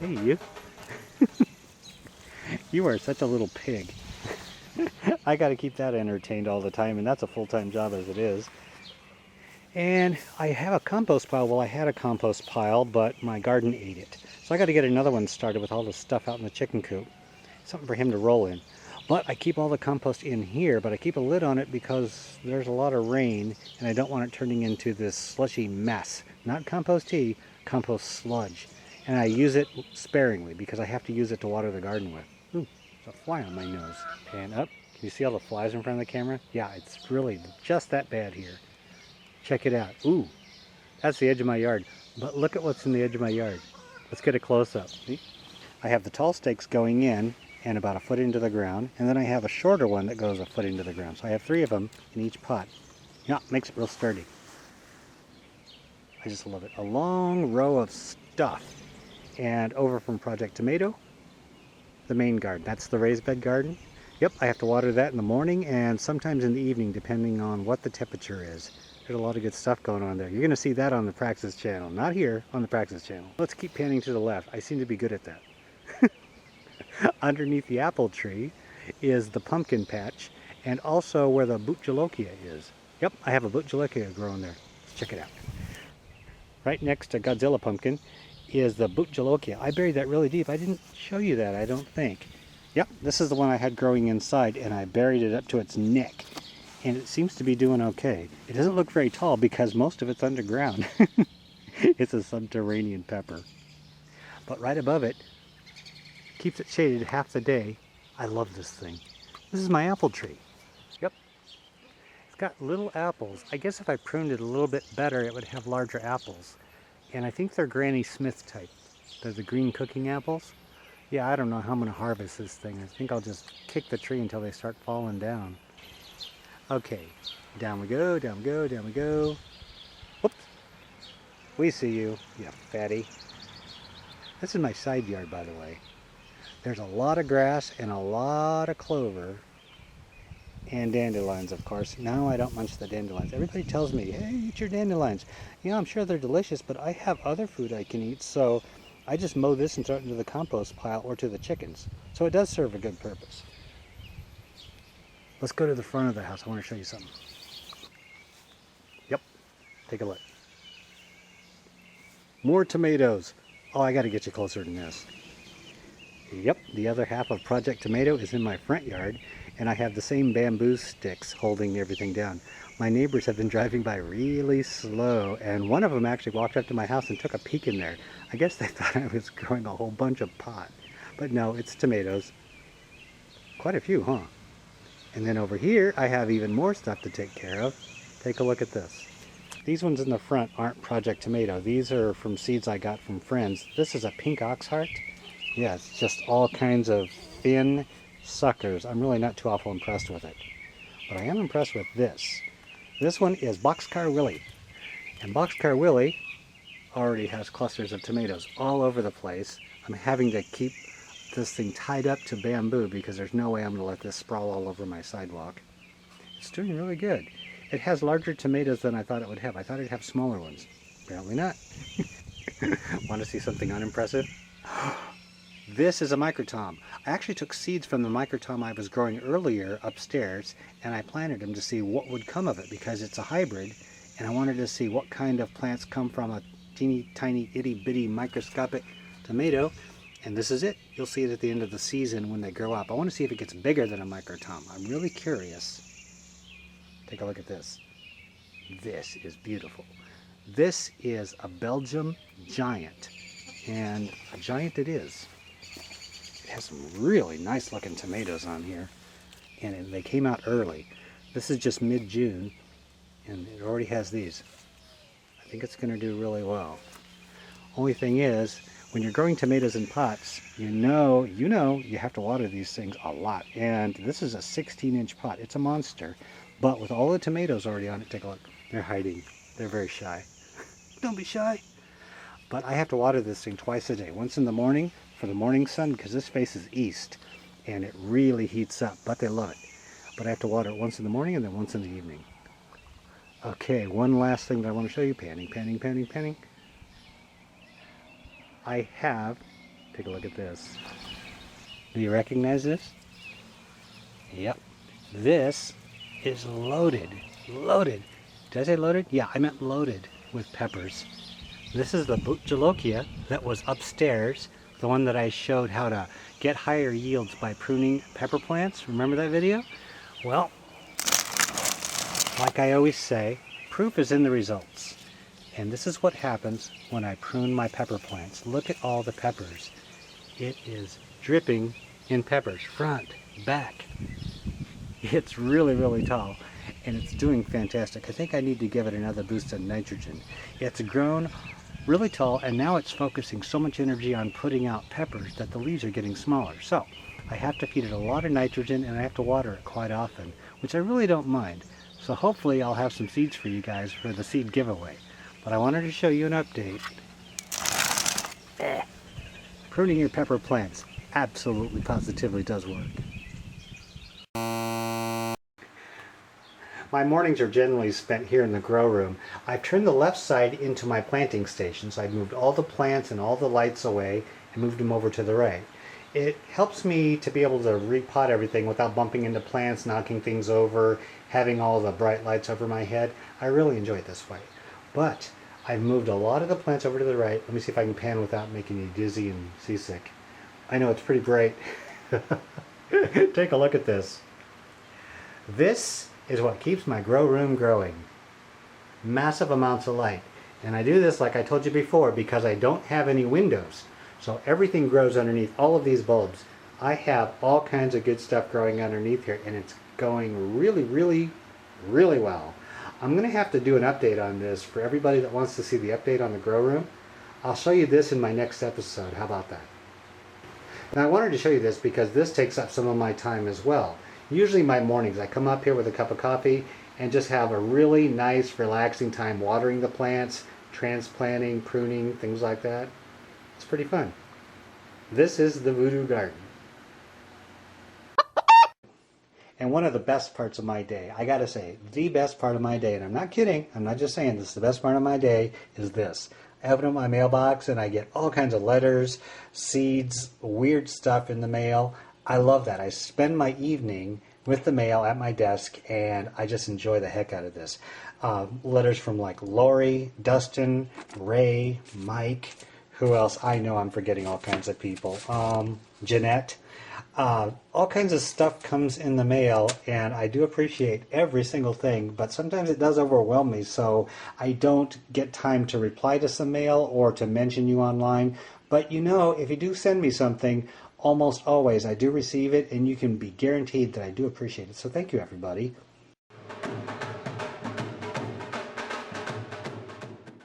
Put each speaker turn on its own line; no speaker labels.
Hey, you. You are such a little pig. I got to keep that entertained all the time, and that's a full-time job as it is. And I have a compost pile. Well, I had a compost pile, but my garden ate it. So I got to get another one started with all the stuff out in the chicken coop. Something for him to roll in. But I keep all the compost in here, but I keep a lid on it because there's a lot of rain, and I don't want it turning into this slushy mess. Not compost tea, compost sludge. And I use it sparingly because I have to use it to water the garden with. Ooh, there's a fly on my nose. Pan up. Can you see all the flies in front of the camera? Yeah, it's really just that bad here. Check it out. Ooh, that's the edge of my yard. But look at what's in the edge of my yard. Let's get a close-up. See? I have the tall stakes going in and about a foot into the ground, and then I have a shorter one that goes a foot into the ground. So I have 3 of them in each pot. Yeah, makes it real sturdy. I just love it. A long row of stuff. And over from Project Tomato, the main garden. That's the raised bed garden. Yep, I have to water that in the morning and sometimes in the evening, depending on what the temperature is. There's a lot of good stuff going on there. You're going to see that on the Praxis channel. Not here, on the Praxis channel. Let's keep panning to the left. I seem to be good at that. Underneath the apple tree is the pumpkin patch and also where the VoodooGarden is. Yep, I have a VoodooGarden growing there. Let's check it out. Right next to Godzilla pumpkin is the VoodooGarden. I buried that really deep. I didn't show you that, I don't think. Yep, this is the one I had growing inside, and I buried it up to its neck. And it seems to be doing okay. It doesn't look very tall because most of it's underground. It's a subterranean pepper. But right above it, keeps it shaded half the day. I love this thing. This is my apple tree. Yep. It's got little apples. I guess if I pruned it a little bit better, it would have larger apples. And I think they're Granny Smith type. They're the green cooking apples. Yeah, I don't know how I'm going to harvest this thing. I think I'll just kick the tree until they start falling down. Okay, down we go, down we go, down we go. Whoops. We see you, you fatty. This is my side yard, by the way. There's a lot of grass and a lot of clover. And dandelions, of course. Now I don't munch the dandelions. Everybody tells me, hey, eat your dandelions. Yeah, I'm sure they're delicious, but I have other food I can eat, so I just mow this and throw it into the compost pile or to the chickens. So it does serve a good purpose. Let's go to the front of the house. I want to show you something. Yep, take a look. More tomatoes. Oh, I got to get you closer than this. Yep, the other half of Project Tomato is in my front yard, and I have the same bamboo sticks holding everything down. My neighbors have been driving by really slow, and one of them actually walked up to my house and took a peek in there. I guess they thought I was growing a whole bunch of pot. But no, it's tomatoes. Quite a few, huh? And then over here, I have even more stuff to take care of. Take a look at this. These ones in the front aren't Project Tomato. These are from seeds I got from friends. This is a pink ox heart. Yeah, it's just all kinds of thin suckers. I'm really not too awful impressed with it. But I am impressed with this. This one is Boxcar Willie. And Boxcar Willie already has clusters of tomatoes all over the place. I'm having to keep this thing tied up to bamboo because there's no way I'm going to let this sprawl all over my sidewalk. It's doing really good. It has larger tomatoes than I thought it would have. I thought it'd have smaller ones. Apparently not. Want to see something unimpressive? This is a microtom. I actually took seeds from the microtom I was growing earlier upstairs, and I planted them to see what would come of it because it's a hybrid, and I wanted to see what kind of plants come from a teeny tiny itty bitty microscopic tomato. And this is it. You'll see it at the end of the season when they grow up. I want to see if it gets bigger than a microtom. I'm really curious. Take a look at this. This is beautiful. This is a Belgium giant, and a giant it is. It has some really nice looking tomatoes on here, and they came out early. This is just mid-June, and it already has these. I think it's going to do really well. Only thing is, when you're growing tomatoes in pots, you know you have to water these things a lot. And this is a 16-inch pot. It's a monster. But with all the tomatoes already on it, take a look. They're hiding. They're very shy. Don't be shy. But I have to water this thing twice a day. Once in the morning for the morning sun, because this faces east. And it really heats up, but they love it. But I have to water it once in the morning and then once in the evening. Okay, one last thing that I want to show you. Panning, panning, panning, panning. I have Take a look at this. Do you recognize this? Yep. This is loaded. Loaded. Did I say loaded? Yeah, I meant loaded with peppers. This is the jalokia that was upstairs, the one that I showed how to get higher yields by pruning pepper plants. Remember that video? Well, like I always say, proof is in the results. And this is what happens when I prune my pepper plants. Look at all the peppers. It is dripping in peppers, front, back. It's really, really tall, and it's doing fantastic. I think I need to give it another boost of nitrogen. It's grown really tall, and now it's focusing so much energy on putting out peppers that the leaves are getting smaller. So I have to feed it a lot of nitrogen, and I have to water it quite often, which I really don't mind. So hopefully I'll have some seeds for you guys for the seed giveaway. But I wanted to show you an update. Pruning your pepper plants absolutely positively does work. My mornings are generally spent here in the grow room. I've turned the left side into my planting station, so I've moved all the plants and all the lights away and moved them over to the right. It helps me to be able to repot everything without bumping into plants, knocking things over, having all the bright lights over my head. I really enjoy it this way. But I've moved a lot of the plants over to the right. Let me see if I can pan without making you dizzy and seasick. I know it's pretty bright. Take a look at this. This is what keeps my grow room growing. Massive amounts of light. And I do this, like I told you before, because I don't have any windows. So everything grows underneath all of these bulbs. I have all kinds of good stuff growing underneath here, and it's going really, really, really well. I'm going to have to do an update on this for everybody that wants to see the update on the grow room. I'll show you this in my next episode. How about that? Now I wanted to show you this because this takes up some of my time as well. Usually my mornings I come up here with a cup of coffee and just have a really nice relaxing time watering the plants, transplanting, pruning, things like that. It's pretty fun. This is the Voodoo Garden. And one of the best parts of my day, I gotta say, the best part of my day, and I'm not kidding, I'm not just saying this, the best part of my day is this. I open up my mailbox and I get all kinds of letters, seeds, weird stuff in the mail. I love that. I spend my evening with the mail at my desk, and I just enjoy the heck out of this. Letters from like Lori, Dustin, Ray, Mike, who else? I know I'm forgetting all kinds of people. Jeanette. All kinds of stuff comes in the mail, and I do appreciate every single thing, but sometimes it does overwhelm me, so I don't get time to reply to some mail or to mention you online. But you know, if you do send me something, almost always I do receive it, and you can be guaranteed that I do appreciate it. So thank you, everybody.